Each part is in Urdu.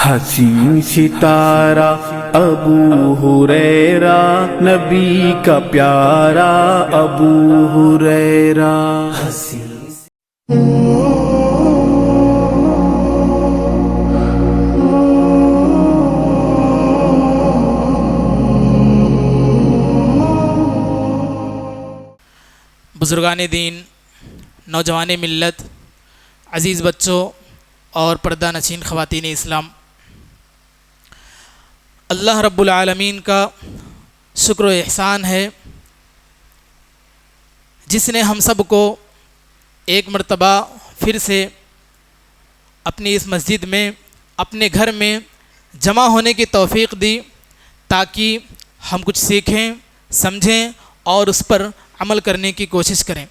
حسین ستارہ ابو ہریرہ نبی کا پیارا ابو ہریرہ۔ بزرگان دین، نوجوان ملت، عزیز بچوں اور پردہ نشین خواتین اسلام، اللہ رب العالمین کا شکر و احسان ہے جس نے ہم سب کو ایک مرتبہ پھر سے اپنی اس مسجد میں اپنے گھر میں جمع ہونے کی توفیق دی تاکہ ہم کچھ سیکھیں، سمجھیں اور اس پر عمل کرنے کی کوشش کریں۔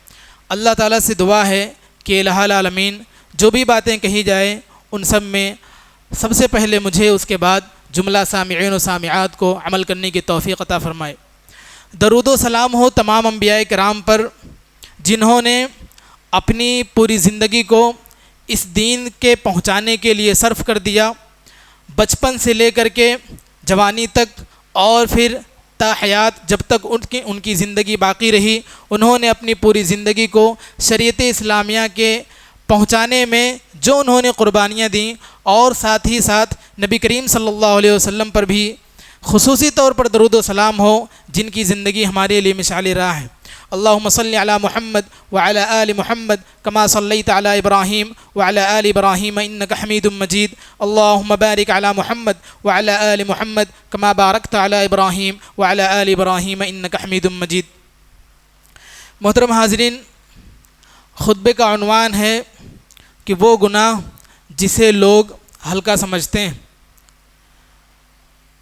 اللہ تعالیٰ سے دعا ہے کہ الہ العالمین جو بھی باتیں کہی جائیں ان سب میں سب سے پہلے مجھے، اس کے بعد جملہ سامعین و سامعات کو عمل کرنے کی توفیق عطا فرمائے۔ درود و سلام ہو تمام انبیاء کرام پر جنہوں نے اپنی پوری زندگی کو اس دین کے پہنچانے کے لیے صرف کر دیا، بچپن سے لے کر کے جوانی تک اور پھر تا حیات جب تک ان کی زندگی باقی رہی، انہوں نے اپنی پوری زندگی کو شریعت اسلامیہ کے پہنچانے میں جو انہوں نے قربانیاں دیں، اور ساتھ ہی ساتھ نبی کریم صلی اللہ علیہ وسلم پر بھی خصوصی طور پر درود و سلام ہو، جن کی زندگی ہمارے لیے مثال راہ ہے۔ اللہم صلی علی محمد وعلی آل محمد کما صلیت علی ابراہیم وعلی آل ابراہیم انک حمید مجید۔ اللہم بارک علی محمد وعلی آل محمد کما بارکت علی ابراہیم وعلی آل ابراہیم انک حمید مجید۔ محترم حاضرین، خطبے کا عنوان ہے کہ وہ گناہ جسے لوگ ہلکا سمجھتے ہیں۔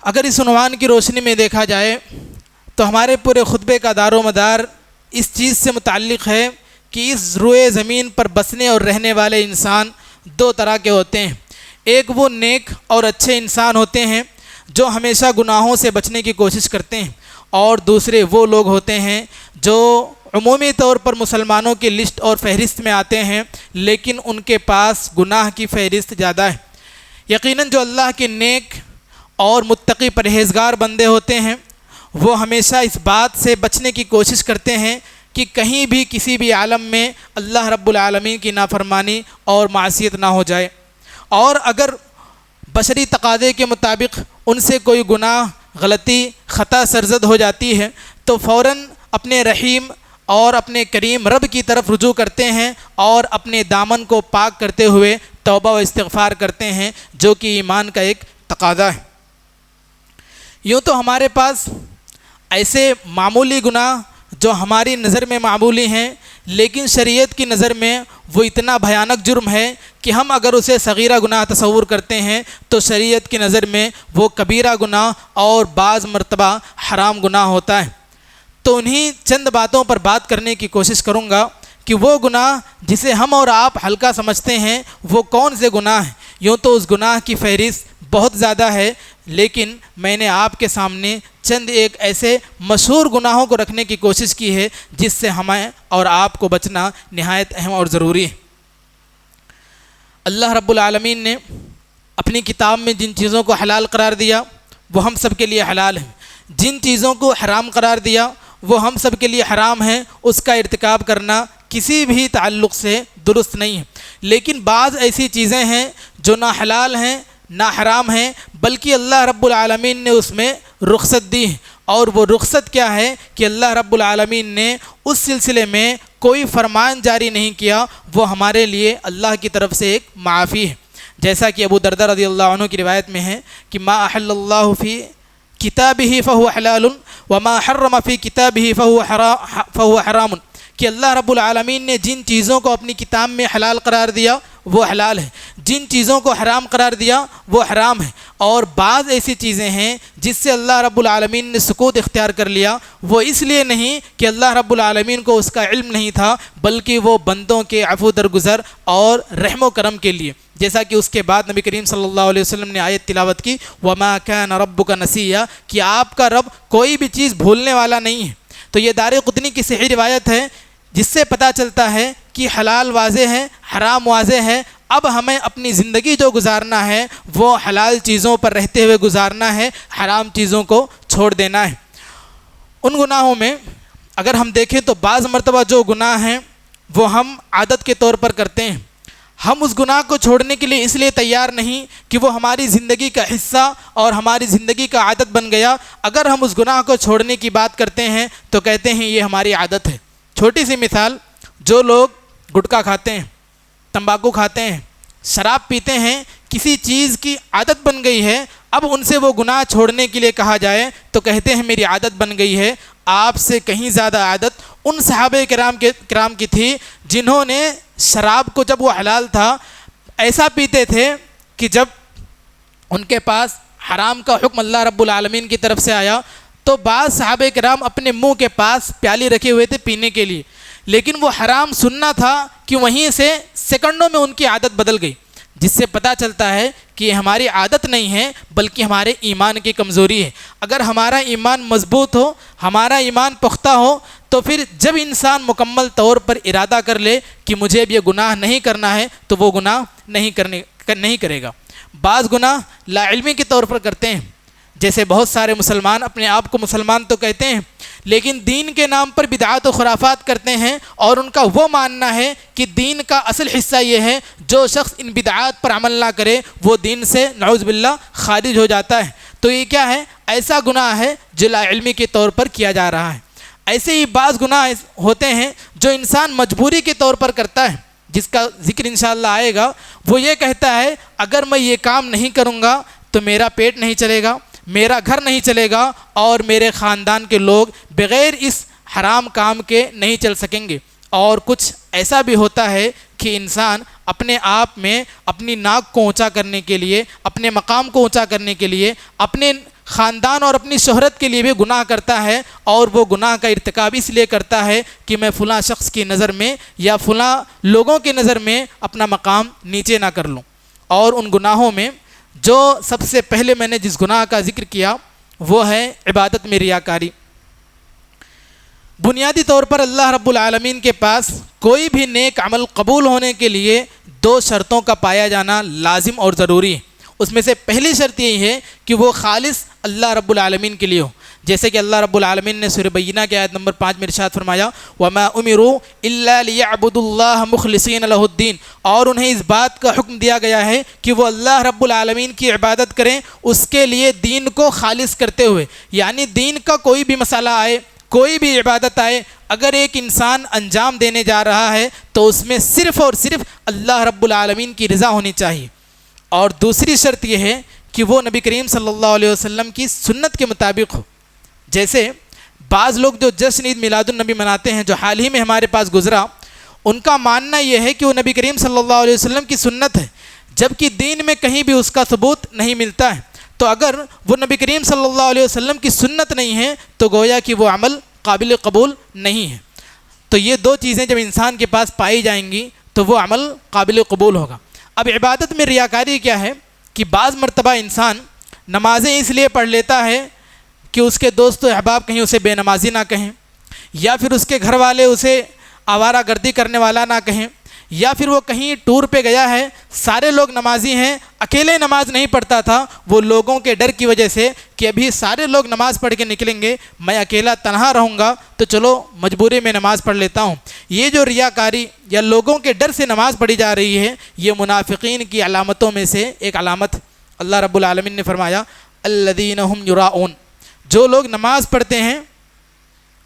اگر اس عنوان کی روشنی میں دیکھا جائے تو ہمارے پورے خطبے کا دار و مدار اس چیز سے متعلق ہے کہ اس روئے زمین پر بسنے اور رہنے والے انسان دو طرح کے ہوتے ہیں۔ ایک وہ نیک اور اچھے انسان ہوتے ہیں جو ہمیشہ گناہوں سے بچنے کی کوشش کرتے ہیں، اور دوسرے وہ لوگ ہوتے ہیں جو عمومی طور پر مسلمانوں کی لسٹ اور فہرست میں آتے ہیں لیکن ان کے پاس گناہ کی فہرست زیادہ ہے۔ یقیناً جو اللہ کے نیک اور متقی پرہیزگار بندے ہوتے ہیں وہ ہمیشہ اس بات سے بچنے کی کوشش کرتے ہیں کہ کہیں بھی کسی بھی عالم میں اللہ رب العالمین کی نافرمانی اور معصیت نہ ہو جائے، اور اگر بشری تقاضے کے مطابق ان سے کوئی گناہ، غلطی، خطا سرزد ہو جاتی ہے تو فوراً اپنے رحیم اور اپنے کریم رب کی طرف رجوع کرتے ہیں اور اپنے دامن کو پاک کرتے ہوئے توبہ و استغفار کرتے ہیں، جو کہ ایمان کا ایک تقاضا ہے۔ یوں تو ہمارے پاس ایسے معمولی گناہ جو ہماری نظر میں معمولی ہیں لیکن شریعت کی نظر میں وہ اتنا بھیانک جرم ہے کہ ہم اگر اسے صغیرہ گناہ تصور کرتے ہیں تو شریعت کی نظر میں وہ کبیرہ گناہ اور بعض مرتبہ حرام گناہ ہوتا ہے۔ تو انہی چند باتوں پر بات کرنے کی کوشش کروں گا کہ وہ گناہ جسے ہم اور آپ ہلکا سمجھتے ہیں وہ کون سے گناہ ہیں۔ یوں تو اس گناہ کی فہرست بہت زیادہ ہے، لیکن میں نے آپ کے سامنے چند ایک ایسے مشہور گناہوں کو رکھنے کی کوشش کی ہے جس سے ہمیں اور آپ کو بچنا نہایت اہم اور ضروری ہے۔ اللہ رب العالمین نے اپنی کتاب میں جن چیزوں کو حلال قرار دیا وہ ہم سب کے لیے حلال ہیں، جن چیزوں کو حرام قرار دیا وہ ہم سب کے لیے حرام ہیں، اس کا ارتکاب کرنا کسی بھی تعلق سے درست نہیں ہے۔ لیکن بعض ایسی چیزیں ہیں جو نہ حلال ہیں نہ حرام ہیں، بلکہ اللہ رب العالمین نے اس میں رخصت دی ہے، اور وہ رخصت کیا ہے کہ اللہ رب العالمین نے اس سلسلے میں کوئی فرمان جاری نہیں کیا، وہ ہمارے لیے اللہ کی طرف سے ایک معافی ہے۔ جیسا کہ ابو درداء رضی اللہ عنہ کی روایت میں ہے کہ ما احل اللہ فی کتابہ فہو حلال وما حرم فی کتابہ فہو حرام، کہ اللہ رب العالمین نے جن چیزوں کو اپنی کتاب میں حلال قرار دیا وہ حلال ہے، جن چیزوں کو حرام قرار دیا وہ حرام ہے، اور بعض ایسی چیزیں ہیں جس سے اللہ رب العالمین نے سکوت اختیار کر لیا، وہ اس لیے نہیں کہ اللہ رب العالمین کو اس کا علم نہیں تھا، بلکہ وہ بندوں کے عفو درگزر اور رحم و کرم کے لیے۔ جیسا کہ اس کے بعد نبی کریم صلی اللہ علیہ وسلم نے آیت تلاوت کی وَمَا كَانَ رَبُّكَ نَسِيًّا، کہ آپ کا رب کوئی بھی چیز بھولنے والا نہیں ہے۔ تو یہ دارقطنی کی صحیح روایت ہے جس سے پتہ چلتا ہے کہ حلال واضح ہے، حرام واضح ہے، اب ہمیں اپنی زندگی جو گزارنا ہے وہ حلال چیزوں پر رہتے ہوئے گزارنا ہے، حرام چیزوں کو چھوڑ دینا ہے۔ ان گناہوں میں اگر ہم دیکھیں تو بعض مرتبہ جو گناہ ہیں وہ ہم عادت کے طور پر کرتے ہیں، ہم اس گناہ کو چھوڑنے کے لیے اس لیے تیار نہیں کہ وہ ہماری زندگی کا حصہ اور ہماری زندگی کا عادت بن گیا۔ اگر ہم اس گناہ کو چھوڑنے کی بات کرتے ہیں تو کہتے ہیں یہ ہماری عادت ہے۔ چھوٹی سی مثال، جو لوگ گٹکا کھاتے ہیں، تمباکو کھاتے ہیں، شراب پیتے ہیں، کسی چیز کی عادت بن گئی ہے، اب ان سے وہ گناہ چھوڑنے کے لیے کہا جائے تو کہتے ہیں میری عادت بن گئی ہے۔ آپ سے کہیں زیادہ عادت ان صحابہ کرام کی تھی جنہوں نے شراب کو جب وہ حلال تھا ایسا پیتے تھے کہ جب ان کے پاس حرام کا حکم اللہ رب العالمین کی طرف سے آیا تو بعض صحابہ کرام اپنے منہ کے پاس پیالی رکھے ہوئے تھے پینے کے لیے، لیکن وہ حرام سننا تھا کہ وہیں سے سیکنڈوں میں ان کی عادت بدل گئی، جس سے پتہ چلتا ہے کہ یہ ہماری عادت نہیں ہے بلکہ ہمارے ایمان کی کمزوری ہے۔ اگر ہمارا ایمان مضبوط ہو، ہمارا ایمان پختہ ہو، تو پھر جب انسان مکمل طور پر ارادہ کر لے کہ مجھے اب یہ گناہ نہیں کرنا ہے تو وہ گناہ نہیں کرے گا۔ بعض گناہ لا علمی کے طور پر کرتے ہیں، جیسے بہت سارے مسلمان اپنے آپ کو مسلمان تو کہتے ہیں لیکن دین کے نام پر بدعات و خرافات کرتے ہیں، اور ان کا وہ ماننا ہے کہ دین کا اصل حصہ یہ ہے جو شخص ان بدعات پر عمل نہ کرے وہ دین سے نعوذ باللہ خارج ہو جاتا ہے۔ تو یہ کیا ہے؟ ایسا گناہ ہے جو لا علمی کے طور پر کیا جا رہا ہے۔ ایسے ہی بعض گناہ ہوتے ہیں جو انسان مجبوری کے طور پر کرتا ہے، جس کا ذکر انشاءاللہ آئے گا۔ وہ یہ کہتا ہے اگر میں یہ کام نہیں کروں گا تو میرا پیٹ نہیں چلے گا، میرا گھر نہیں چلے گا، اور میرے خاندان کے لوگ بغیر اس حرام کام کے نہیں چل سکیں گے۔ اور کچھ ایسا بھی ہوتا ہے کہ انسان اپنے آپ میں اپنی ناک کو اونچا کرنے کے لیے، اپنے مقام کو اونچا کرنے کے لیے، اپنے خاندان اور اپنی شہرت کے لیے بھی گناہ کرتا ہے، اور وہ گناہ کا ارتکاب اس لیے کرتا ہے کہ میں فلاں شخص کی نظر میں یا فلاں لوگوں کی نظر میں اپنا مقام نیچے نہ کر لوں۔ اور ان گناہوں میں جو سب سے پہلے میں نے جس گناہ کا ذکر کیا وہ ہے عبادت میں ریاکاری۔ بنیادی طور پر اللہ رب العالمین کے پاس کوئی بھی نیک عمل قبول ہونے کے لیے 2 شرطوں کا پایا جانا لازم اور ضروری ہے۔ اس میں سے پہلی شرط یہی ہے کہ وہ خالص اللہ رب العالمین کے لیے ہو، جیسے کہ اللہ رب العالمین نے سورہ بینہ کی آیت نمبر 5 میں ارشاد فرمایا وَمَا أُمِرُوا إِلَّا لِيَعْبُدُوا اللَّهَ مُخْلِصِينَ لَهُ الدِّينَ، اور انہیں اس بات کا حکم دیا گیا ہے کہ وہ اللہ رب العالمین کی عبادت کریں اس کے لیے دین کو خالص کرتے ہوئے۔ یعنی دین کا کوئی بھی مسئلہ آئے، کوئی بھی عبادت آئے، اگر ایک انسان انجام دینے جا رہا ہے تو اس میں صرف اور صرف اللہ رب العالمین کی رضا ہونی چاہیے۔ اور دوسری شرط یہ ہے کہ وہ نبی کریم صلی اللہ علیہ وسلم کی سنت کے مطابق ہو۔ جیسے بعض لوگ جو جشن عید میلاد النبی مناتے ہیں جو حال ہی میں ہمارے پاس گزرا، ان کا ماننا یہ ہے کہ وہ نبی کریم صلی اللہ علیہ وسلم کی سنت ہے، جبکہ دین میں کہیں بھی اس کا ثبوت نہیں ملتا ہے۔ تو اگر وہ نبی کریم صلی اللہ علیہ وسلم کی سنت نہیں ہے تو گویا کہ وہ عمل قابل قبول نہیں ہے۔ تو یہ 2 چیزیں جب انسان کے پاس پائی جائیں گی تو وہ عمل قابل قبول ہوگا۔ اب عبادت میں ریاکاری کیا ہے کہ بعض مرتبہ انسان نمازیں اس لیے پڑھ لیتا ہے کہ اس کے دوست و احباب کہیں اسے بے نمازی نہ کہیں، یا پھر اس کے گھر والے اسے آوارہ گردی کرنے والا نہ کہیں، یا پھر وہ کہیں ٹور پہ گیا ہے، سارے لوگ نمازی ہیں، اکیلے نماز نہیں پڑھتا تھا، وہ لوگوں کے ڈر کی وجہ سے کہ ابھی سارے لوگ نماز پڑھ کے نکلیں گے، میں اکیلا تنہا رہوں گا تو چلو مجبوری میں نماز پڑھ لیتا ہوں۔ یہ جو ریاکاری یا لوگوں کے ڈر سے نماز پڑھی جا رہی ہے، یہ منافقین کی علامتوں میں سے ایک علامت۔ اللہ رب العالمین نے فرمایا الذین هم یراؤون، جو لوگ نماز پڑھتے ہیں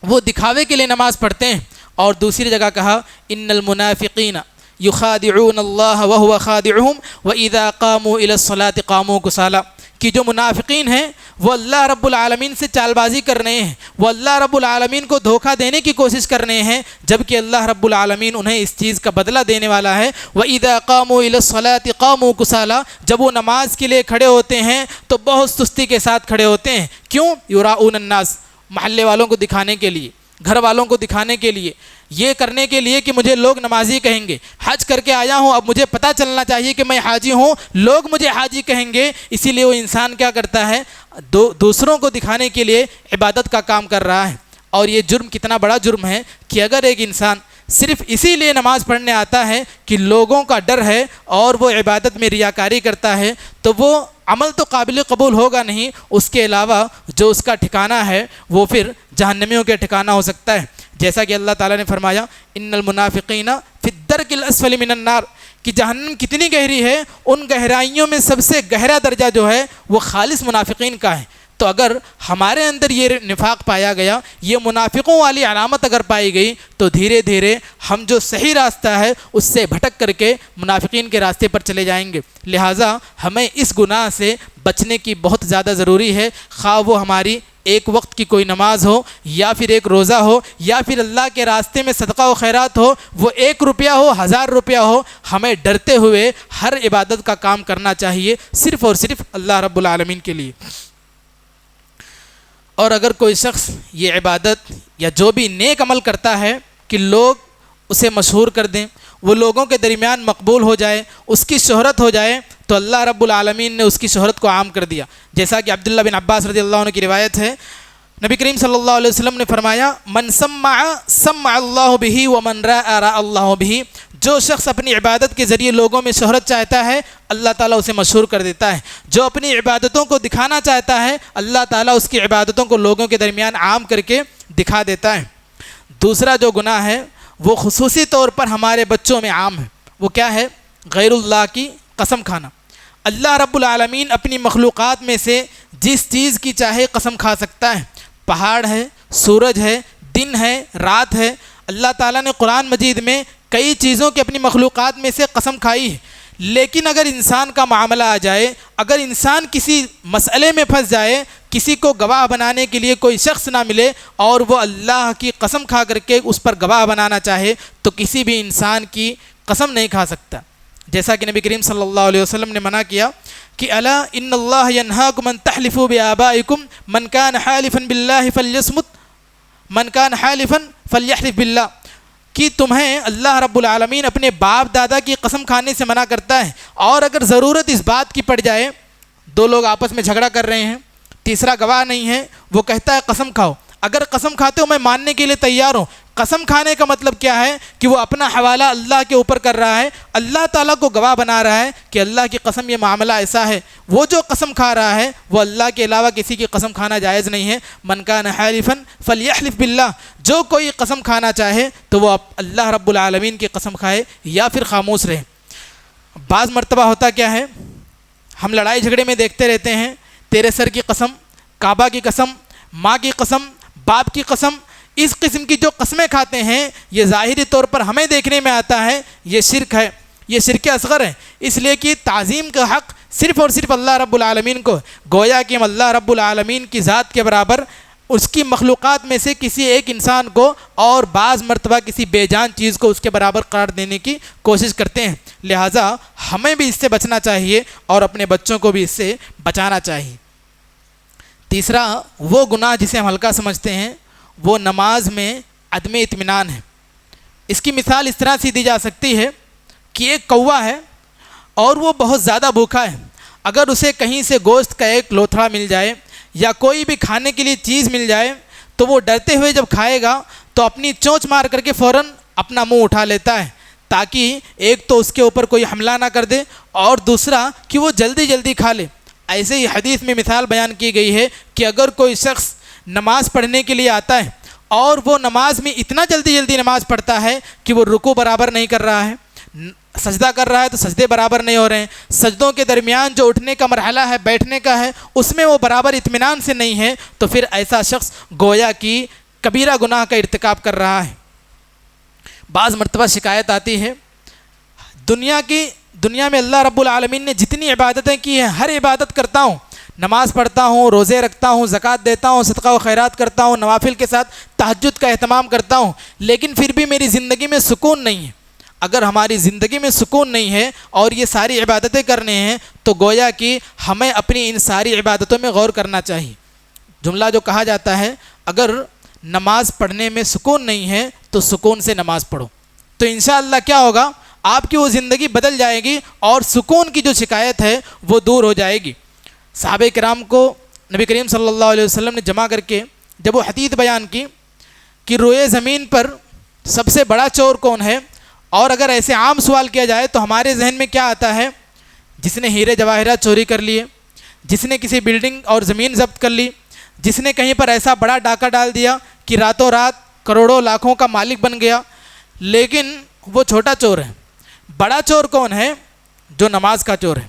وہ دکھاوے کے لیے نماز پڑھتے ہیں۔ اور دوسری جگہ کہا ان المنافقین یخادعون اللہ وهو خادعهم واذا قاموا الى الصلاة قاموا کسالى، کہ جو منافقین ہیں وہ اللہ رب العالمین سے چال بازی کر رہے ہیں، وہ اللہ رب العالمین کو دھوکہ دینے کی کوشش کر رہے ہیں، جبکہ اللہ رب العالمین انہیں اس چیز کا بدلہ دینے والا ہے۔ وَإِذَا قَامُوا إِلَى الصَّلَاةِ قَامُوا كُسَالَى، جب وہ نماز کے لیے کھڑے ہوتے ہیں تو بہت سستی کے ساتھ کھڑے ہوتے ہیں۔ کیوں؟ یراؤون الناس، محلے والوں کو دکھانے کے لیے، گھر والوں کو دکھانے کے لیے، یہ کرنے کے لیے کہ مجھے لوگ نمازی کہیں گے، حج کر کے آیا ہوں اب مجھے پتہ چلنا چاہیے کہ میں حاجی ہوں، لوگ مجھے حاجی کہیں گے، اسی لیے وہ انسان کیا کرتا ہے؟ دوسروں کو دکھانے کے لیے عبادت کا کام کر رہا ہے۔ اور یہ جرم کتنا بڑا جرم ہے کہ اگر ایک انسان صرف اسی لیے نماز پڑھنے آتا ہے کہ لوگوں کا ڈر ہے اور وہ عبادت میں ریاکاری کرتا ہے تو وہ عمل تو قابل قبول ہوگا نہیں، اس کے علاوہ جو اس کا ٹھکانہ ہے وہ پھر جہنمیوں کے ٹھکانہ ہو سکتا ہے، جیسا کہ اللہ تعالیٰ نے فرمایا ان المنافقین فی الدرک الاسفل من النار، کہ جہنم کتنی گہری ہے، ان گہرائیوں میں سب سے گہرا درجہ جو ہے وہ خالص منافقین کا ہے۔ تو اگر ہمارے اندر یہ نفاق پایا گیا، یہ منافقوں والی علامت اگر پائی گئی تو دھیرے دھیرے ہم جو صحیح راستہ ہے اس سے بھٹک کر کے منافقین کے راستے پر چلے جائیں گے۔ لہٰذا ہمیں اس گناہ سے بچنے کی بہت زیادہ ضروری ہے، خواہ وہ ہماری ایک وقت کی کوئی نماز ہو یا پھر ایک روزہ ہو یا پھر اللہ کے راستے میں صدقہ و خیرات ہو، وہ 1 روپیہ ہو 1000 روپیہ ہو، ہمیں ڈرتے ہوئے ہر عبادت کا کام کرنا چاہیے صرف اور صرف اللہ رب العالمین کے لیے۔ اور اگر کوئی شخص یہ عبادت یا جو بھی نیک عمل کرتا ہے کہ لوگ اسے مشہور کر دیں، وہ لوگوں کے درمیان مقبول ہو جائے، اس کی شہرت ہو جائے، تو اللہ رب العالمین نے اس کی شہرت کو عام کر دیا، جیسا کہ عبداللہ بن عباس رضی اللہ عنہ کی روایت ہے، نبی کریم صلی اللہ علیہ وسلم نے فرمایا من سمع سمع اللہ بہ ومن راء راء اللہ بہ، جو شخص اپنی عبادت کے ذریعے لوگوں میں شہرت چاہتا ہے اللہ تعالیٰ اسے مشہور کر دیتا ہے، جو اپنی عبادتوں کو دکھانا چاہتا ہے اللہ تعالیٰ اس کی عبادتوں کو لوگوں کے درمیان عام کر کے دکھا دیتا ہے۔ دوسرا جو گناہ ہے وہ خصوصی طور پر ہمارے بچوں میں عام ہے، وہ کیا ہے؟ غیر اللہ کی قسم کھانا۔ اللہ رب العالمین اپنی مخلوقات میں سے جس چیز کی چاہے قسم کھا سکتا ہے، پہاڑ ہے، سورج ہے، دن ہے، رات ہے، اللہ تعالیٰ نے قرآن مجید میں کئی چیزوں کی اپنی مخلوقات میں سے قسم کھائی ہے، لیکن اگر انسان کا معاملہ آ جائے، اگر انسان کسی مسئلے میں پھنس جائے، کسی کو گواہ بنانے کے لیے کوئی شخص نہ ملے اور وہ اللہ کی قسم کھا کر کے اس پر گواہ بنانا چاہے تو کسی بھی انسان کی قسم نہیں کھا سکتا، جیسا کہ نبی کریم صلی اللہ علیہ وسلم نے منع کیا کہ الا ان اللہ ینہاکم ان تحلفوا بآبائکم من کان حالفا باللہ فلیصمت من کان حالفا فلیحلف باللہ، کہ تمہیں اللہ رب العالمین اپنے باپ دادا کی قسم کھانے سے منع کرتا ہے، اور اگر ضرورت اس بات کی پڑ جائے، 2 لوگ آپس میں جھگڑا کر رہے ہیں، تیسرا گواہ نہیں ہے، وہ کہتا ہے قسم کھاؤ، اگر قسم کھاتے ہو میں ماننے کے لیے تیار ہوں۔ قسم کھانے کا مطلب کیا ہے کہ وہ اپنا حوالہ اللہ کے اوپر کر رہا ہے، اللہ تعالیٰ کو گواہ بنا رہا ہے کہ اللہ کی قسم یہ معاملہ ایسا ہے، وہ جو قسم کھا رہا ہے وہ اللہ کے علاوہ کسی کی قسم کھانا جائز نہیں ہے۔ من کان حالفا فلیحلف باللہ، جو کوئی قسم کھانا چاہے تو وہ اللہ رب العالمین کی قسم کھائے یا پھر خاموش رہے۔ بعض مرتبہ ہوتا کیا ہے، ہم لڑائی جھگڑے میں دیکھتے رہتے ہیں، تیرے سر کی قسم، کعبہ کی قسم، ماں کی قسم، باپ کی قسم، اس قسم کی جو قسمیں کھاتے ہیں یہ ظاہری طور پر ہمیں دیکھنے میں آتا ہے یہ شرک ہے، یہ شرک اصغر ہے، اس لیے کہ تعظیم کا حق صرف اور صرف اللہ رب العالمین کو، گویا کہ ہم اللہ رب العالمین کی ذات کے برابر اس کی مخلوقات میں سے کسی ایک انسان کو اور بعض مرتبہ کسی بے جان چیز کو اس کے برابر قرار دینے کی کوشش کرتے ہیں، لہٰذا ہمیں بھی اس سے بچنا چاہیے اور اپنے بچوں کو بھی اس سے بچانا چاہیے۔ تیسرا وہ گناہ جسے ہم ہلکا سمجھتے ہیں وہ نماز میں عدم اطمینان ہے۔ اس کی مثال اس طرح سے دی جا سکتی ہے کہ ایک کوا ہے اور وہ بہت زیادہ بھوکا ہے، اگر اسے کہیں سے گوشت کا ایک لوتھڑا مل جائے یا کوئی بھی کھانے کے لیے چیز مل جائے تو وہ ڈرتے ہوئے جب کھائے گا تو اپنی چونچ مار کر کے فوراً اپنا منہ اٹھا لیتا ہے، تاکہ ایک تو اس کے اوپر کوئی حملہ نہ کر دے اور دوسرا کہ وہ جلدی جلدی کھا لے۔ ایسے ہی حدیث میں مثال بیان کی گئی ہے کہ اگر کوئی شخص نماز پڑھنے کے لیے آتا ہے اور وہ نماز میں اتنا جلدی جلدی نماز پڑھتا ہے کہ وہ رکوع برابر نہیں کر رہا ہے، سجدہ کر رہا ہے تو سجدے برابر نہیں ہو رہے ہیں، سجدوں کے درمیان جو اٹھنے کا مرحلہ ہے بیٹھنے کا ہے اس میں وہ برابر اطمینان سے نہیں ہے، تو پھر ایسا شخص گویا کی کبیرہ گناہ کا ارتکاب کر رہا ہے۔ بعض مرتبہ شکایت آتی ہے دنیا میں اللہ رب العالمین نے جتنی عبادتیں کی ہیں ہر عبادت کرتا ہوں، نماز پڑھتا ہوں، روزے رکھتا ہوں، زکوٰۃ دیتا ہوں، صدقہ و خیرات کرتا ہوں، نوافل کے ساتھ تہجد کا اہتمام کرتا ہوں، لیکن پھر بھی میری زندگی میں سکون نہیں ہے۔ اگر ہماری زندگی میں سکون نہیں ہے اور یہ ساری عبادتیں کرنے ہیں تو گویا کہ ہمیں اپنی ان ساری عبادتوں میں غور کرنا چاہیے۔ جملہ جو کہا جاتا ہے اگر نماز پڑھنے میں سکون نہیں ہے تو سکون سے نماز پڑھو، تو انشاءاللہ کیا ہوگا، آپ کی وہ زندگی بدل جائے گی اور سکون کی جو شکایت ہے وہ دور ہو جائے گی۔ صحابہ کرام کو نبی کریم صلی اللہ علیہ وسلم نے جمع کر کے جب وہ حدیث بیان کی کہ روئے زمین پر سب سے بڑا چور کون ہے؟ اور اگر ایسے عام سوال کیا جائے تو ہمارے ذہن میں کیا آتا ہے؟ جس نے ہیرے جواہرات چوری کر لیے، جس نے کسی بلڈنگ اور زمین ضبط کر لی، جس نے کہیں پر ایسا بڑا ڈاکہ ڈال دیا کہ راتوں رات کروڑوں لاکھوں کا مالک بن گیا۔ لیکن وہ چھوٹا چور ہے۔ بڑا چور کون ہے؟ جو نماز کا چور ہے۔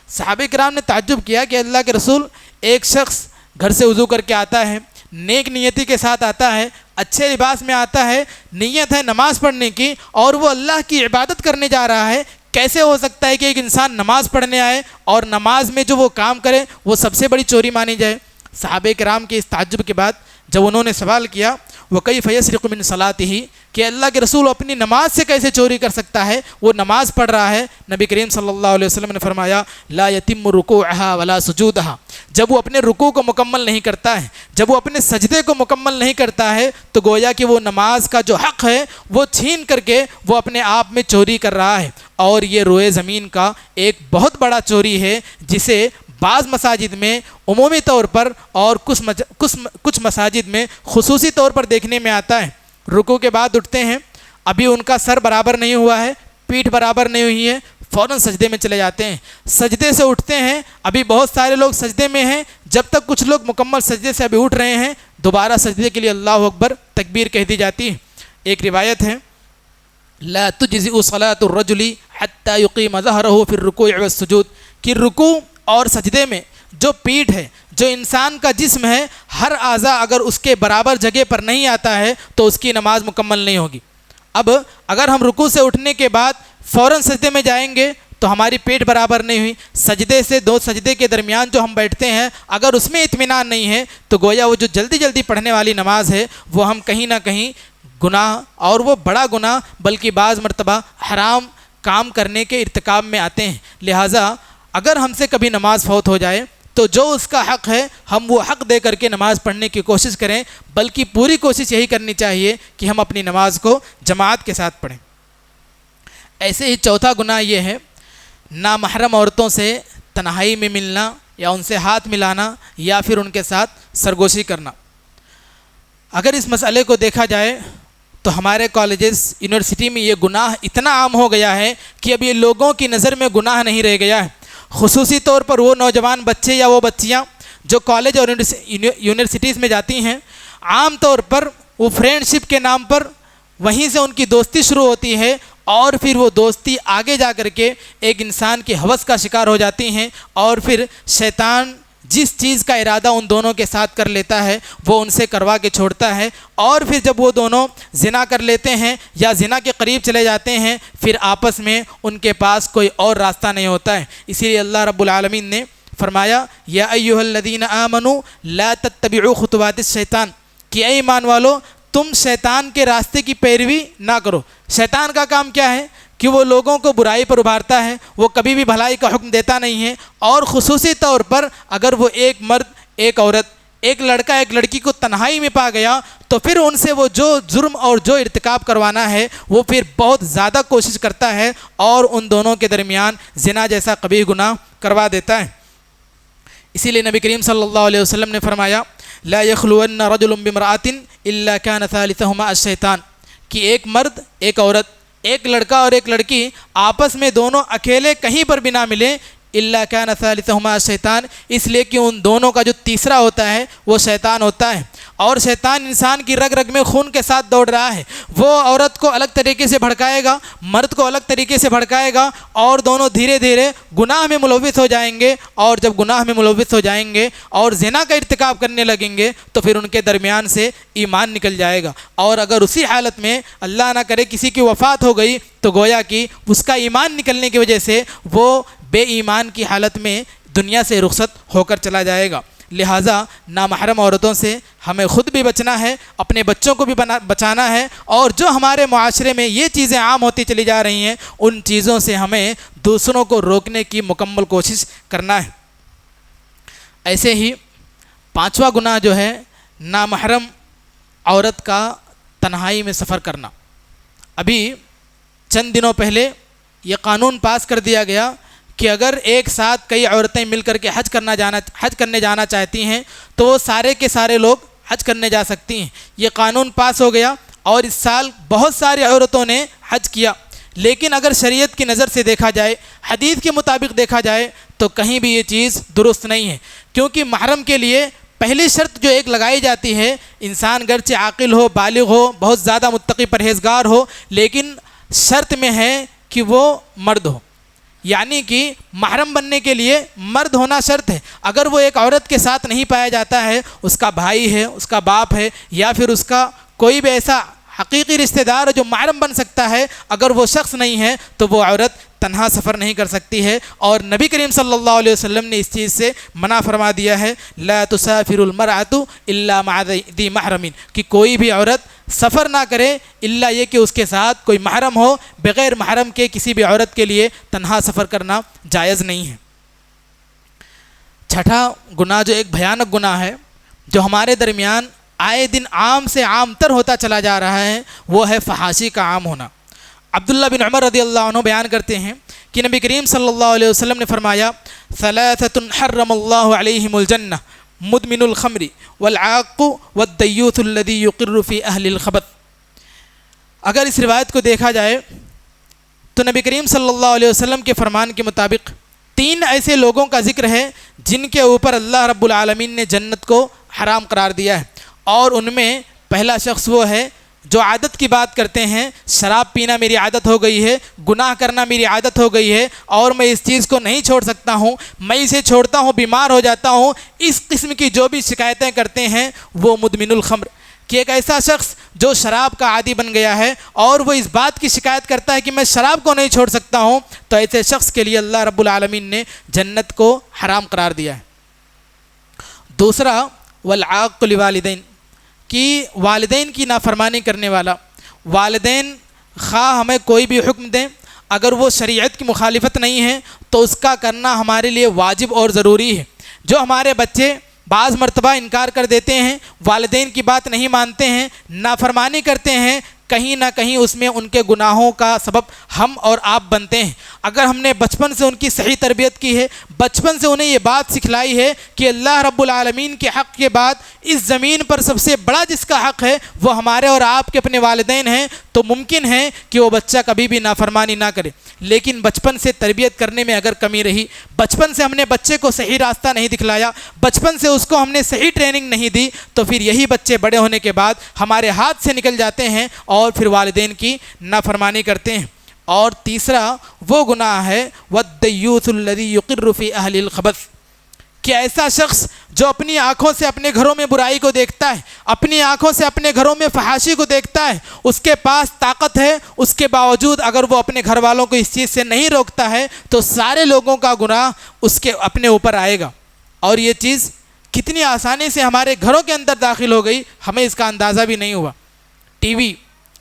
صحابہ کرام نے تعجب کیا کہ اللہ کے رسول، ایک شخص گھر سے وضو کر کے آتا ہے، نیک نیتی کے ساتھ آتا ہے، اچھے لباس میں آتا ہے، نیت ہے نماز پڑھنے کی، اور وہ اللہ کی عبادت کرنے جا رہا ہے، کیسے ہو سکتا ہے کہ ایک انسان نماز پڑھنے آئے اور نماز میں جو وہ کام کرے وہ سب سے بڑی چوری مانی جائے؟ صحابہ کرام کے اس تعجب کے بعد جب انہوں نے سوال کیا وَكَيْفَ يَسْرِقُ مِنْ صَلَاتِهِ، کہ اللہ کے رسول اپنی نماز سے کیسے چوری کر سکتا ہے؟ وہ نماز پڑھ رہا ہے۔ نبی کریم صلی اللہ علیہ وسلم نے فرمایا لا يتم رکوعها ولا سجودها، جب وہ اپنے رکوع کو مکمل نہیں کرتا ہے، جب وہ اپنے سجدے کو مکمل نہیں کرتا ہے، تو گویا کہ وہ نماز کا جو حق ہے وہ چھین کر کے وہ اپنے آپ میں چوری کر رہا ہے۔ اور یہ روئے زمین کا ایک بہت بڑا چوری ہے، جسے بعض مساجد میں عمومی طور پر اور کچھ مساجد میں خصوصی طور پر دیکھنے میں آتا ہے۔ رکوع کے بعد اٹھتے ہیں، ابھی ان کا سر برابر نہیں ہوا ہے، پیٹھ برابر نہیں ہوئی ہے، فوراً سجدے میں چلے جاتے ہیں۔ سجدے سے اٹھتے ہیں، ابھی بہت سارے لوگ سجدے میں ہیں، جب تک کچھ لوگ مکمل سجدے سے ابھی اٹھ رہے ہیں، دوبارہ سجدے کے لیے اللہ اکبر تکبیر کہہ دی جاتی ہے۔ ایک روایت ہے لا تجزئ صلاة الرجل حتى يقيم ظهره في الركوع والسجود، کہ رکوع اور سجدے میں جو پیٹھ ہے، جو انسان کا جسم ہے، ہر اعضاء اگر اس کے برابر جگہ پر نہیں آتا ہے تو اس کی نماز مکمل نہیں ہوگی۔ اب اگر ہم رکوع سے اٹھنے کے بعد فوراً سجدے میں جائیں گے تو ہماری پیٹھ برابر نہیں ہوئی، سجدے سے دو سجدے کے درمیان جو ہم بیٹھتے ہیں اگر اس میں اطمینان نہیں ہے تو گویا وہ جو جلدی جلدی پڑھنے والی نماز ہے وہ ہم کہیں نہ کہیں گناہ، اور وہ بڑا گناہ بلکہ بعض مرتبہ حرام کام کرنے کے ارتکاب میں آتے ہیں۔ لہٰذا اگر ہم سے کبھی نماز فوت ہو جائے تو جو اس کا حق ہے ہم وہ حق دے کر کے نماز پڑھنے کی کوشش کریں، بلکہ پوری کوشش یہی کرنی چاہیے کہ ہم اپنی نماز کو جماعت کے ساتھ پڑھیں۔ ایسے ہی چوتھا گناہ یہ ہے نامحرم عورتوں سے تنہائی میں ملنا یا ان سے ہاتھ ملانا یا پھر ان کے ساتھ سرگوشی کرنا۔ اگر اس مسئلے کو دیکھا جائے تو ہمارے کالجز یونیورسٹی میں یہ گناہ اتنا عام ہو گیا ہے کہ اب یہ لوگوں کی نظر میں گناہ نہیں رہ گیا ہے۔ خصوصی طور پر وہ نوجوان بچے یا وہ بچیاں جو کالج اور یونیورسٹیز میں جاتی ہیں، عام طور پر وہ فرینڈ شپ کے نام پر وہیں سے ان کی دوستی شروع ہوتی ہے، اور پھر وہ دوستی آگے جا کر کے ایک انسان کی ہوس کا شکار ہو جاتی ہیں، اور پھر شیطان جس چیز کا ارادہ ان دونوں کے ساتھ کر لیتا ہے وہ ان سے کروا کے چھوڑتا ہے، اور پھر جب وہ دونوں زنا کر لیتے ہیں یا زنا کے قریب چلے جاتے ہیں پھر آپس میں ان کے پاس کوئی اور راستہ نہیں ہوتا ہے۔ اسی لیے اللہ رب العالمین نے فرمایا یا ایھا الذین آمنوا لا تتبعوا خطوات الشیطان، کہ اے ایمان والو تم شیطان کے راستے کی پیروی نہ کرو۔ شیطان کا کام کیا ہے کہ وہ لوگوں کو برائی پر ابھارتا ہے، وہ کبھی بھی بھلائی کا حکم دیتا نہیں ہے، اور خصوصی طور پر اگر وہ ایک مرد ایک عورت، ایک لڑکا ایک لڑکی کو تنہائی میں پا گیا تو پھر ان سے وہ جو جرم اور جو ارتکاب کروانا ہے وہ پھر بہت زیادہ کوشش کرتا ہے اور ان دونوں کے درمیان زنا جیسا قبیح گناہ کروا دیتا ہے۔ اسی لیے نبی کریم صلی اللہ علیہ وسلم نے فرمایا لا یخلون رجل بامرأۃ الا کان ثالثہما الشیطان، کہ ایک مرد ایک عورت، ایک لڑکا اور ایک لڑکی آپس میں دونوں اکیلے کہیں پر بھی نہ ملیں، الا کان ثالثہما الشیطان، اس لیے کہ ان دونوں کا جو تیسرا ہوتا ہے وہ شیطان ہوتا ہے، اور شیطان انسان کی رگ رگ میں خون کے ساتھ دوڑ رہا ہے۔ وہ عورت کو الگ طریقے سے بھڑکائے گا، مرد کو الگ طریقے سے بھڑکائے گا، اور دونوں دھیرے دھیرے گناہ میں ملوث ہو جائیں گے، اور جب گناہ میں ملوث ہو جائیں گے اور زنا کا ارتکاب کرنے لگیں گے تو پھر ان کے درمیان سے ایمان نکل جائے گا، اور اگر اسی حالت میں اللہ نہ کرے کسی کی وفات ہو گئی تو گویا کہ اس کا ایمان نکلنے کی وجہ سے وہ بے ایمان کی حالت میں دنیا سے رخصت ہو کر چلا جائے گا۔ لہٰذا نامحرم عورتوں سے ہمیں خود بھی بچنا ہے، اپنے بچوں کو بھی بچانا ہے، اور جو ہمارے معاشرے میں یہ چیزیں عام ہوتی چلی جا رہی ہیں ان چیزوں سے ہمیں دوسروں کو روکنے کی مکمل کوشش کرنا ہے۔ ایسے ہی پانچواں گناہ جو ہے نامحرم عورت کا تنہائی میں سفر کرنا۔ ابھی چند دنوں پہلے یہ قانون پاس کر دیا گیا کہ اگر ایک ساتھ کئی عورتیں مل کر کے حج کرنے جانا چاہتی ہیں تو وہ سارے کے سارے لوگ حج کرنے جا سکتی ہیں۔ یہ قانون پاس ہو گیا، اور اس سال بہت ساری عورتوں نے حج کیا، لیکن اگر شریعت کی نظر سے دیکھا جائے، حدیث کے مطابق دیکھا جائے تو کہیں بھی یہ چیز درست نہیں ہے، کیونکہ محرم کے لیے پہلی شرط جو ایک لگائی جاتی ہے، انسان گرچہ عاقل ہو، بالغ ہو، بہت زیادہ متقی پرہیزگار ہو، لیکن شرط میں ہے کہ وہ مرد ہو، یعنی کہ محرم بننے کے لیے مرد ہونا شرط ہے۔ اگر وہ ایک عورت کے ساتھ نہیں پایا جاتا ہے، اس کا بھائی ہے، اس کا باپ ہے، یا پھر اس کا کوئی بھی ایسا حقیقی رشتہ دار جو محرم بن سکتا ہے، اگر وہ شخص نہیں ہے تو وہ عورت تنہا سفر نہیں کر سکتی ہے، اور نبی کریم صلی اللہ علیہ وسلم نے اس چیز سے منع فرما دیا ہے، لا تسافر المرأۃ الا مع ذی محرم، کہ کوئی بھی عورت سفر نہ کرے الا یہ کہ اس کے ساتھ کوئی محرم ہو، بغیر محرم کے کسی بھی عورت کے لیے تنہا سفر کرنا جائز نہیں ہے۔ چھٹا گناہ جو ایک بھیانک گناہ ہے، جو ہمارے درمیان آئے دن عام سے عام تر ہوتا چلا جا رہا ہے، وہ ہے فحاشی کا عام ہونا۔ عبداللہ بن عمر رضی اللہ عنہ بیان کرتے ہیں کہ نبی کریم صلی اللہ علیہ وسلم نے فرمایا، ثلاثۃ حرم اللہ علیہم الجنہ، مدمن الخمر والعاق والدیوث الذی یقر فی اہل الخبث۔ اگر اس روایت کو دیکھا جائے تو نبی کریم صلی اللہ علیہ وسلم کے فرمان کے مطابق 3 ایسے لوگوں کا ذکر ہے جن کے اوپر اللہ رب العالمین نے جنت کو حرام قرار دیا ہے، اور ان میں پہلا شخص وہ ہے جو عادت کی بات کرتے ہیں، شراب پینا میری عادت ہو گئی ہے، گناہ کرنا میری عادت ہو گئی ہے، اور میں اس چیز کو نہیں چھوڑ سکتا ہوں، میں اسے چھوڑتا ہوں بیمار ہو جاتا ہوں، اس قسم کی جو بھی شکایتیں کرتے ہیں وہ مدمن الخمر، کہ ایک ایسا شخص جو شراب کا عادی بن گیا ہے اور وہ اس بات کی شکایت کرتا ہے کہ میں شراب کو نہیں چھوڑ سکتا ہوں، تو ایسے شخص کے لیے اللہ رب العالمین نے جنت کو حرام قرار دیا ہے۔ دوسرا والعاق لوالدین، کہ والدین کی نافرمانی کرنے والا، والدین خواہ ہمیں کوئی بھی حکم دیں، اگر وہ شریعت کی مخالفت نہیں ہے تو اس کا کرنا ہمارے لیے واجب اور ضروری ہے۔ جو ہمارے بچے بعض مرتبہ انکار کر دیتے ہیں، والدین کی بات نہیں مانتے ہیں، نافرمانی کرتے ہیں، کہیں نہ کہیں اس میں ان کے گناہوں کا سبب ہم اور آپ بنتے ہیں۔ اگر ہم نے بچپن سے ان کی صحیح تربیت کی ہے، بچپن سے انہیں یہ بات سکھلائی ہے کہ اللہ رب العالمین کے حق کے بعد اس زمین پر سب سے بڑا جس کا حق ہے وہ ہمارے اور آپ کے اپنے والدین ہیں، تو ممکن ہے کہ وہ بچہ کبھی بھی نافرمانی نہ کرے۔ لیکن بچپن سے تربیت کرنے میں اگر کمی رہی، بچپن سے ہم نے بچے کو صحیح راستہ نہیں دکھلایا، بچپن سے اس کو ہم نے صحیح ٹریننگ نہیں دی، تو پھر یہی بچے بڑے ہونے کے بعد ہمارے ہاتھ سے نکل جاتے ہیں اور پھر والدین کی نافرمانی کرتے ہیں۔ اور تیسرا وہ گناہ ہے والدیوث الذی یقر فی اہل الخبث، کہ ایسا شخص جو اپنی آنکھوں سے اپنے گھروں میں برائی کو دیکھتا ہے، اپنی آنکھوں سے اپنے گھروں میں فحاشی کو دیکھتا ہے، اس کے پاس طاقت ہے، اس کے باوجود اگر وہ اپنے گھر والوں کو اس چیز سے نہیں روکتا ہے تو سارے لوگوں کا گناہ اس کے اپنے اوپر آئے گا۔ اور یہ چیز کتنی آسانی سے ہمارے گھروں کے اندر داخل ہو گئی، ہمیں اس کا اندازہ بھی نہیں ہوا۔ T V,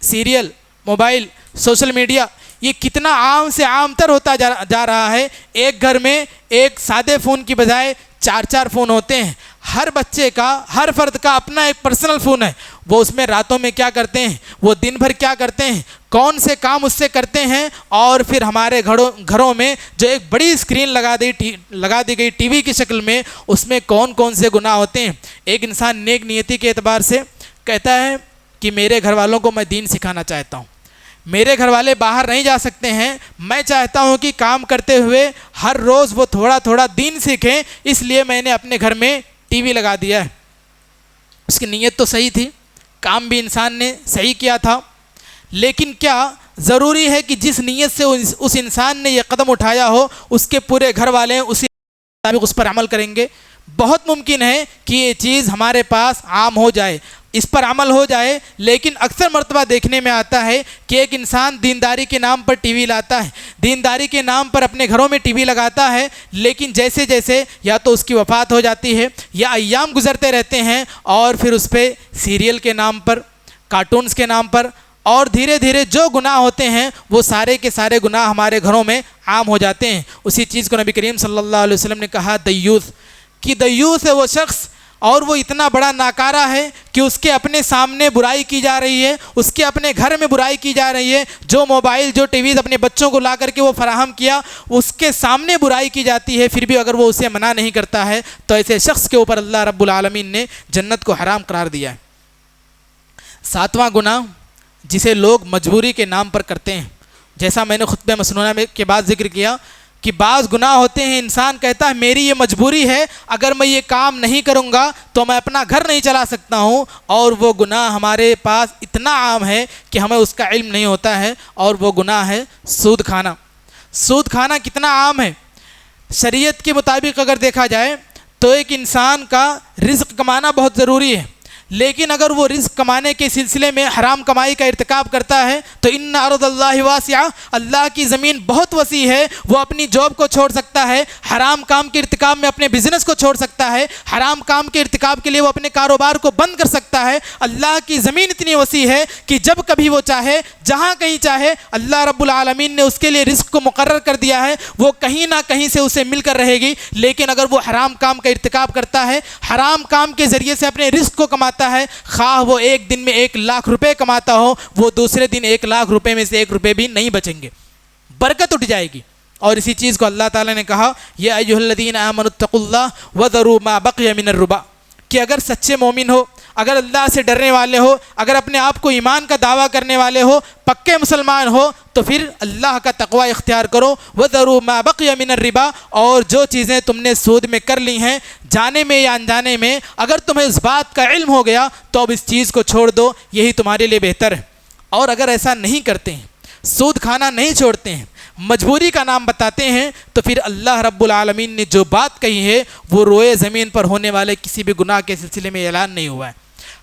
serial, mobile, social media, یہ کتنا عام سے عام تر ہوتا جا رہا ہے۔ ایک گھر میں ایک سادے فون کی بجائے 4 فون ہوتے ہیں، ہر بچے کا، ہر فرد کا اپنا ایک پرسنل فون ہے، وہ اس میں راتوں میں کیا کرتے ہیں، وہ دن بھر کیا کرتے ہیں، کون سے کام اس سے کرتے ہیں، اور پھر ہمارے گھروں میں جو ایک بڑی اسکرین لگا دی گئی ٹی وی کی شکل میں، اس میں کون کون سے گناہ ہوتے ہیں۔ ایک انسان نیک نیتی کے اعتبار سے کہتا ہے کہ میرے گھر والوں کو میں دین سکھانا چاہتا ہوں، میرے گھر والے باہر نہیں جا سکتے ہیں، میں چاہتا ہوں کہ کام کرتے ہوئے ہر روز وہ تھوڑا تھوڑا دین سیکھیں، اس لیے میں نے اپنے گھر میں ٹی وی لگا دیا ہے۔ اس کی نیت تو صحیح تھی، کام بھی انسان نے صحیح کیا تھا، لیکن کیا ضروری ہے کہ جس نیت سے اس انسان نے یہ قدم اٹھایا ہو اس کے پورے گھر والے اسی مطابق اس پر عمل کریں گے؟ بہت ممکن ہے کہ یہ چیز ہمارے پاس عام ہو جائے، اس پر عمل ہو جائے، لیکن اکثر مرتبہ دیکھنے میں آتا ہے کہ ایک انسان دینداری کے نام پر ٹی وی لاتا ہے، دینداری کے نام پر اپنے گھروں میں ٹی وی لگاتا ہے، لیکن جیسے جیسے یا تو اس کی وفات ہو جاتی ہے یا ایام گزرتے رہتے ہیں، اور پھر اس پہ سیریل کے نام پر، کارٹونز کے نام پر، اور دھیرے دھیرے جو گناہ ہوتے ہیں وہ سارے کے سارے گناہ ہمارے گھروں میں عام ہو جاتے ہیں۔ اسی چیز کو نبی کریم صلی اللہ علیہ وسلم نے کہا دیوث، کہ دیوث ہے وہ شخص، اور وہ اتنا بڑا ناکارہ ہے کہ اس کے اپنے سامنے برائی کی جا رہی ہے، اس کے اپنے گھر میں برائی کی جا رہی ہے، جو موبائل، جو ٹی ویز اپنے بچوں کو لا کر کے وہ فراہم کیا، اس کے سامنے برائی کی جاتی ہے، پھر بھی اگر وہ اسے منع نہیں کرتا ہے تو ایسے شخص کے اوپر اللہ رب العالمین نے جنت کو حرام قرار دیا ہے۔ 7واں گناہ جسے لوگ مجبوری کے نام پر کرتے ہیں. جیسا میں نے خطبہ مسنونہ میں کے بعد ذکر کیا کہ بعض گناہ ہوتے ہیں انسان کہتا ہے میری یہ مجبوری ہے، اگر میں یہ کام نہیں کروں گا تو میں اپنا گھر نہیں چلا سکتا ہوں، اور وہ گناہ ہمارے پاس اتنا عام ہے کہ ہمیں اس کا علم نہیں ہوتا ہے، اور وہ گناہ ہے سود کھانا. سود کھانا کتنا عام ہے. شریعت کے مطابق اگر دیکھا جائے تو ایک انسان کا رزق کمانا بہت ضروری ہے، لیکن اگر وہ رزق کمانے کے سلسلے میں حرام کمائی کا ارتکاب کرتا ہے تو ان ارض اللہ واسعہ، اللہ کی زمین بہت وسیع ہے، وہ اپنی جاب کو چھوڑ سکتا ہے، حرام کام کے ارتکاب میں اپنے بزنس کو چھوڑ سکتا ہے، حرام کام کے ارتکاب کے لیے وہ اپنے کاروبار کو بند کر سکتا ہے. اللہ کی زمین اتنی وسیع ہے کہ جب کبھی وہ چاہے، جہاں کہیں چاہے، اللہ رب العالمین نے اس کے لیے رزق کو مقرر کر دیا ہے، وہ کہیں نہ کہیں سے اسے مل کر رہے گی. لیکن اگر وہ حرام کام کا ارتکاب کرتا ہے، حرام کام کے ذریعے سے اپنے رزق کو کماتا ہے، خواہ وہ ایک دن میں 1,00,000 روپے کماتا ہو، وہ دوسرے دن 1,00,000 روپے میں سے 1 روپے بھی نہیں بچیں گے، برکت اٹھ جائے گی. اور اسی چیز کو اللہ تعالیٰ نے کہا یا ایھا الذین آمنوا اتقوا اللہ وذروا ما بقی من الربا، کہ اگر سچے مومن ہو، اگر اللہ سے ڈرنے والے ہو، اگر اپنے آپ کو ایمان کا دعویٰ کرنے والے ہو، پکے مسلمان ہو، تو پھر اللہ کا تقوی اختیار کرو. وذروا ما بقی من الربا، اور جو چیزیں تم نے سود میں کر لی ہیں، جانے میں یا انجانے میں، اگر تمہیں اس بات کا علم ہو گیا تو اب اس چیز کو چھوڑ دو، یہی تمہارے لیے بہتر ہے. اور اگر ایسا نہیں کرتے ہیں، سود کھانا نہیں چھوڑتے ہیں، مجبوری کا نام بتاتے ہیں، تو پھر اللہ رب العالمین نے جو بات کہی ہے وہ روئے زمین پر ہونے والے کسی بھی گناہ کے سلسلے میں اعلان نہیں ہوا ہے.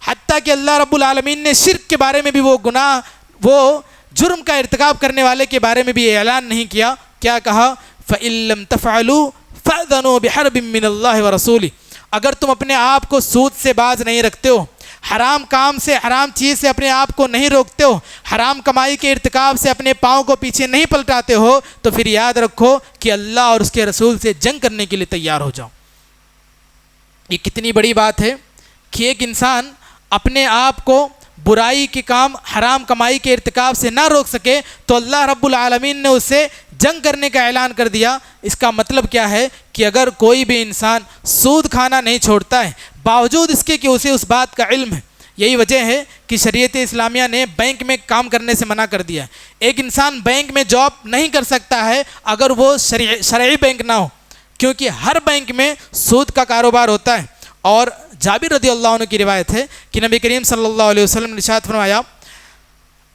حتیٰ کہ اللہ رب العالمین نے شرک کے بارے میں بھی وہ گناہ، وہ جرم کا ارتکاب کرنے والے کے بارے میں بھی اعلان نہیں کیا. کیا کہا؟ فَإِن لَّمْ تَفْعَلُوا فَأْذَنُوا بِحَرْبٍ مِّنَ اللَّهِ وَرَسُولِهِ. اگر تم اپنے آپ کو سود سے باز نہیں رکھتے ہو، حرام کام سے، حرام چیز سے اپنے آپ کو نہیں روکتے ہو، حرام کمائی کے ارتکاب سے اپنے پاؤں کو پیچھے نہیں پلٹاتے ہو، تو پھر یاد رکھو کہ اللہ اور اس کے رسول سے جنگ کرنے کے لیے تیار ہو جاؤ. یہ کتنی بڑی بات ہے کہ ایک انسان اپنے آپ کو برائی کے کام، حرام کمائی کے ارتکاب سے نہ روک سکے تو اللہ رب العالمین نے اسے جنگ کرنے کا اعلان کر دیا. اس کا مطلب کیا ہے کہ اگر کوئی بھی انسان سود کھانا نہیں چھوڑتا ہے، باوجود اس کے کہ اسے اس بات کا علم ہے، یہی وجہ ہے کہ شریعت اسلامیہ نے بینک میں کام کرنے سے منع کر دیا. ایک انسان بینک میں جاب نہیں کر سکتا ہے اگر وہ شرعی بینک نہ ہو، کیونکہ ہر بینک میں سود کا کاروبار ہوتا ہے. اور جابر رضی اللہ عنہ کی روایت ہے کہ نبی کریم صلی اللہ علیہ وسلم نے ارشاد فرمایا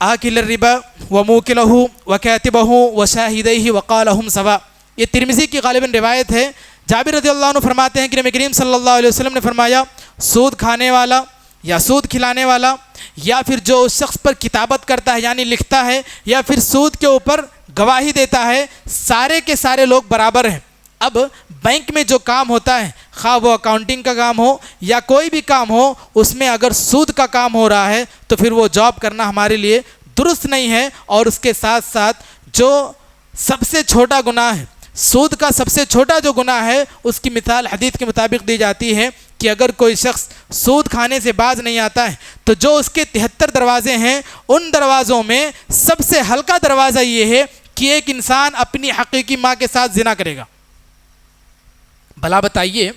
آکل الربا وموکلہ وکاتبہ وشاہدیہ وقالہم سوا. یہ ترمذی کی غالباً روایت ہے. جابر رضی اللہ عنہ فرماتے ہیں کہ نبی کریم صلی اللہ علیہ وسلم نے فرمایا سود کھانے والا یا سود کھلانے والا، یا پھر جو اس شخص پر کتابت کرتا ہے یعنی لکھتا ہے، یا پھر سود کے اوپر گواہی دیتا ہے، سارے کے سارے لوگ برابر ہیں. اب بینک میں جو کام ہوتا ہے، خواہ وہ اکاؤنٹنگ کا کام ہو یا کوئی بھی کام ہو، اس میں اگر سود کا کام ہو رہا ہے تو پھر وہ جاب کرنا ہمارے لیے درست نہیں ہے. اور اس کے ساتھ ساتھ جو سب سے چھوٹا گناہ ہے، سود کا سب سے چھوٹا جو گناہ ہے، اس کی مثال حدیث کے مطابق دی جاتی ہے کہ اگر کوئی شخص سود کھانے سے باز نہیں آتا ہے تو جو اس کے 73 دروازے ہیں، ان دروازوں میں سب سے ہلکا دروازہ یہ ہے کہ ایک انسان اپنی حقیقی ماں کے ساتھ زنا کرے گا. بھلا بتائیے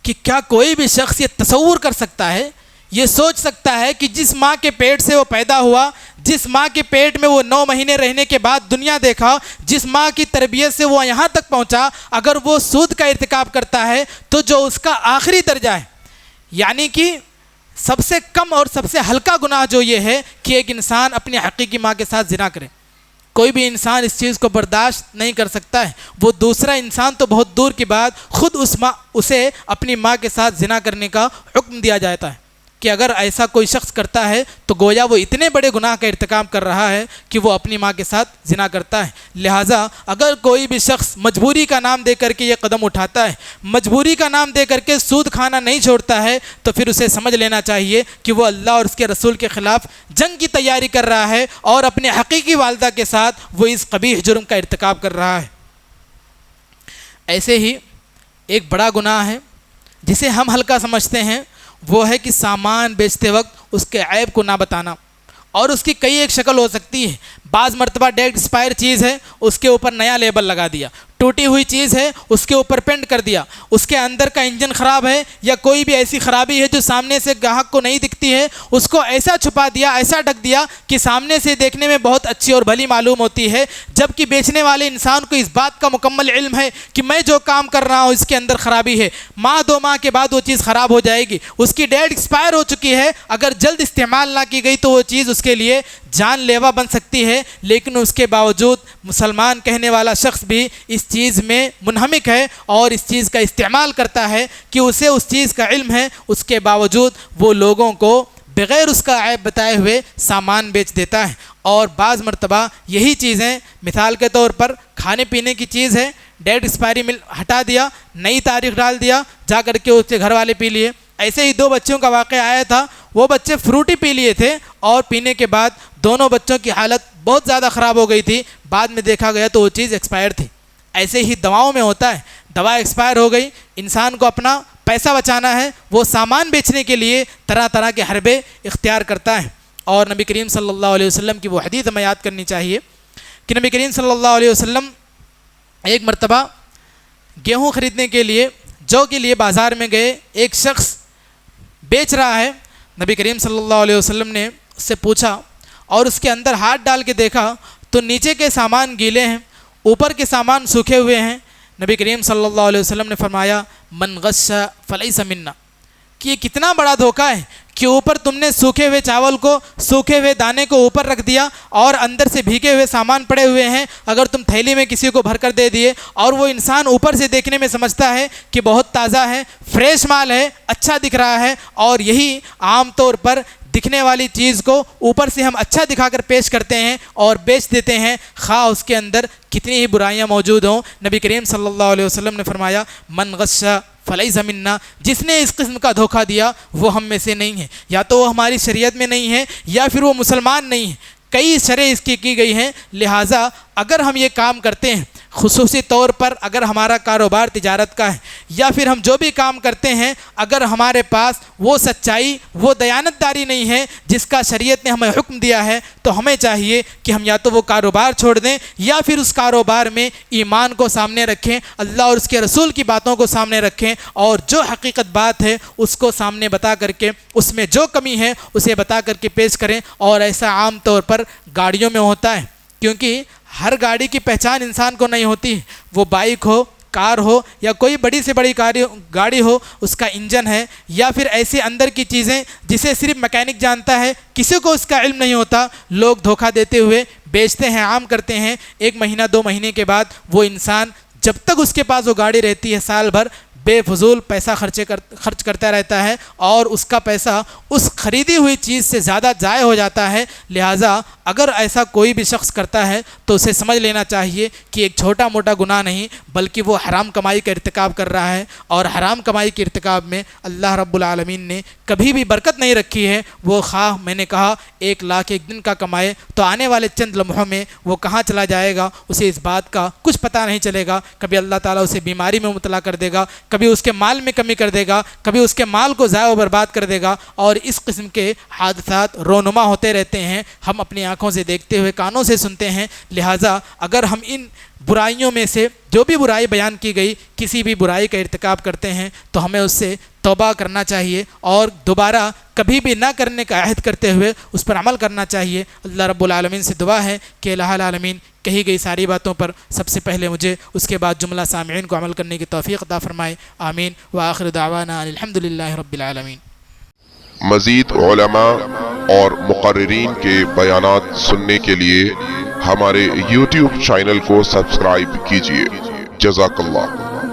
کہ کیا کوئی بھی شخص یہ تصور کر سکتا ہے، یہ سوچ سکتا ہے کہ جس ماں کے پیٹ سے وہ پیدا ہوا، جس ماں کے پیٹ میں وہ 9 مہینے رہنے کے بعد دنیا دیکھا، جس ماں کی تربیت سے وہ یہاں تک پہنچا، اگر وہ سود کا ارتکاب کرتا ہے تو جو اس کا آخری درجہ ہے، یعنی کہ سب سے کم اور سب سے ہلکا گناہ جو یہ ہے کہ ایک انسان اپنی حقیقی ماں کے ساتھ زنا کرے، کوئی بھی انسان اس چیز کو برداشت نہیں کر سکتا ہے. وہ دوسرا انسان تو بہت دور کی بات، خود اسے اپنی ماں کے ساتھ زنا کرنے کا حکم دیا جاتا ہے کہ اگر ایسا کوئی شخص کرتا ہے تو گویا وہ اتنے بڑے گناہ کا ارتکاب کر رہا ہے کہ وہ اپنی ماں کے ساتھ زنا کرتا ہے. لہٰذا اگر کوئی بھی شخص مجبوری کا نام دے کر کے یہ قدم اٹھاتا ہے، مجبوری کا نام دے کر کے سود کھانا نہیں چھوڑتا ہے، تو پھر اسے سمجھ لینا چاہیے کہ وہ اللہ اور اس کے رسول کے خلاف جنگ کی تیاری کر رہا ہے اور اپنے حقیقی والدہ کے ساتھ وہ اس قبیح جرم کا ارتکاب کر رہا ہے. ایسے ہی ایک بڑا گناہ ہے جسے ہم ہلکا سمجھتے ہیں، وہ ہے کہ سامان بیچتے وقت اس کے عیب کو نہ بتانا. اور اس کی کئی ایک شکل ہو سکتی ہے. بعض مرتبہ ڈیٹ ایکسپائر چیز ہے، اس کے اوپر نیا لیبل لگا دیا. ٹوٹی ہوئی چیز ہے اس کے اوپر پینٹ کر دیا، اس کے اندر کا انجن خراب ہے یا کوئی بھی ایسی خرابی ہے جو سامنے سے گاہک کو نہیں دکھتی ہے، اس کو ایسا چھپا دیا، ایسا ڈھک دیا کہ سامنے سے دیکھنے میں بہت اچھی اور بھلی معلوم ہوتی ہے، جبکہ بیچنے والے انسان کو اس بات کا مکمل علم ہے کہ میں جو کام کر رہا ہوں اس کے اندر خرابی ہے، ماہ 2 ماہ کے بعد وہ چیز خراب ہو جائے گی، اس کی ڈیٹ ایکسپائر ہو چکی ہے، اگر جلد استعمال نہ کی گئی تو وہ چیز اس کے لیے جان لیوا بن سکتی ہے، لیکن اس کے باوجود مسلمان کہنے والا شخص بھی اس چیز میں منہمک ہے اور اس چیز کا استعمال کرتا ہے کہ اسے اس چیز کا علم ہے، اس کے باوجود وہ لوگوں کو بغیر اس کا عیب بتائے ہوئے سامان بیچ دیتا ہے۔ اور بعض مرتبہ یہی چیزیں مثال کے طور پر کھانے پینے کی چیز ہے، ڈیٹ ایکسپائری ہٹا دیا، نئی تاریخ ڈال دیا، جا کر کے اس کے گھر والے پی لیے۔ ایسے ہی 2 بچوں کا واقعہ آیا تھا، وہ بچے فروٹی پی لیے تھے اور پینے کے بعد دونوں بچوں کی حالت بہت زیادہ خراب ہو گئی تھی، بعد میں دیکھا گیا تو وہ چیز ایکسپائر تھی۔ ایسے ہی دواؤں میں ہوتا ہے، دوا ایکسپائر ہو گئی، انسان کو اپنا پیسہ بچانا ہے، وہ سامان بیچنے کے لیے طرح طرح کے حربے اختیار کرتا ہے۔ اور نبی کریم صلی اللہ علیہ وسلم کی وہ حدیث ہمیں یاد کرنی چاہیے کہ نبی کریم صلی اللہ علیہ وسلم ایک مرتبہ گیہوں خریدنے کے لیے جو کے لیے بازار میں گئے، ایک شخص بیچ رہا ہے، نبی کریم صلی اللہ علیہ وسلم نے اس سے پوچھا اور اس کے اندر ہاتھ ڈال کے دیکھا تو نیچے کے سامان گیلے ہیں، اوپر کے سامان سوکھے ہوئے ہیں۔ نبی کریم صلی اللہ علیہ وسلم نے فرمایا من غش فلیس منا، کہ یہ کتنا بڑا دھوکہ ہے کہ اوپر تم نے سوکھے ہوئے چاول کو، سوکھے ہوئے دانے کو اوپر رکھ دیا اور اندر سے بھیگے ہوئے سامان پڑے ہوئے ہیں، اگر تم تھیلی میں کسی کو بھر کر دے دیے اور وہ انسان اوپر سے دیکھنے میں سمجھتا ہے کہ بہت تازہ ہے، فریش مال ہے، اچھا دکھ رہا ہے، اور یہی عام طور پر دکھنے والی چیز کو اوپر سے ہم اچھا دکھا کر پیش کرتے ہیں اور بیچ دیتے ہیں، خواہ اس کے اندر کتنی ہی برائیاں موجود ہوں۔ نبی کریم صلی اللہ علیہ وسلم نے فرمایا من غش فلیس منا، جس نے اس قسم کا دھوکہ دیا وہ ہم میں سے نہیں ہے، یا تو وہ ہماری شریعت میں نہیں ہے یا پھر وہ مسلمان نہیں ہے، کئی شرح اس کی گئی ہیں۔ لہٰذا اگر ہم یہ کام کرتے ہیں، خصوصی طور پر اگر ہمارا کاروبار تجارت کا ہے یا پھر ہم جو بھی کام کرتے ہیں، اگر ہمارے پاس وہ سچائی، وہ دیانتداری نہیں ہے جس کا شریعت نے ہمیں حکم دیا ہے، تو ہمیں چاہیے کہ ہم یا تو وہ کاروبار چھوڑ دیں یا پھر اس کاروبار میں ایمان کو سامنے رکھیں، اللہ اور اس کے رسول کی باتوں کو سامنے رکھیں، اور جو حقیقت بات ہے اس کو سامنے بتا کر کے اس میں جو کمی ہے اسے بتا کر کے پیش کریں۔ اور ایسا عام طور پر گاڑیوں میں ہوتا ہے، کیونکہ ہر گاڑی کی پہچان انسان کو نہیں ہوتی، وہ بائک ہو، کار ہو یا کوئی بڑی سے بڑی گاڑی ہو، اس کا انجن ہے یا پھر ایسے اندر کی چیزیں جسے صرف میکینک جانتا ہے، کسی کو اس کا علم نہیں ہوتا، لوگ دھوکہ دیتے ہوئے بیچتے ہیں، عام کرتے ہیں۔ 1 مہینہ 2 مہینے کے بعد وہ انسان جب تک اس کے پاس وہ گاڑی رہتی ہے سال بھر بے فضول پیسہ خرچ کرتا رہتا ہے اور اس کا پیسہ اس خریدی ہوئی چیز سے زیادہ ضائع ہو جاتا ہے۔ لہٰذا اگر ایسا کوئی بھی شخص کرتا ہے تو اسے سمجھ لینا چاہیے کہ ایک چھوٹا موٹا گناہ نہیں بلکہ وہ حرام کمائی کا ارتکاب کر رہا ہے، اور حرام کمائی کے ارتکاب میں اللہ رب العالمین نے کبھی بھی برکت نہیں رکھی ہے۔ وہ خواہ میں نے کہا 1 لاکھ ایک دن کا کمائے تو آنے والے چند لمحوں میں وہ کہاں چلا جائے گا اسے اس بات کا کچھ پتہ نہیں چلے گا، کبھی اللہ تعالیٰ اسے بیماری میں مبتلا کر دے گا، کبھی اس کے مال میں کمی کر دے گا، کبھی اس کے مال کو ضائع و برباد کر دے گا، اور اس قسم کے حادثات رونما ہوتے رہتے ہیں، ہم اپنی آنکھوں سے دیکھتے ہوئے کانوں سے سنتے ہیں۔ لہٰذا اگر ہم ان برائیوں میں سے جو بھی برائی بیان کی گئی کسی بھی برائی کا ارتکاب کرتے ہیں تو ہمیں اس سے توبہ کرنا چاہیے اور دوبارہ کبھی بھی نہ کرنے کا عہد کرتے ہوئے اس پر عمل کرنا چاہیے۔ اللہ رب العالمین سے دعا ہے کہ الہ العالمین کہی گئی ساری باتوں پر سب سے پہلے مجھے، اس کے بعد جملہ سامعین کو عمل کرنے کی توفیق عطا فرمائے، آمین۔ وآخر دعوانا الحمدللہ رب العالمین۔ مزید علماء اور مقررین کے بیانات سننے کے لیے ہمارے YouTube چینل کو سبسکرائب کیجیے۔ جزاک اللہ۔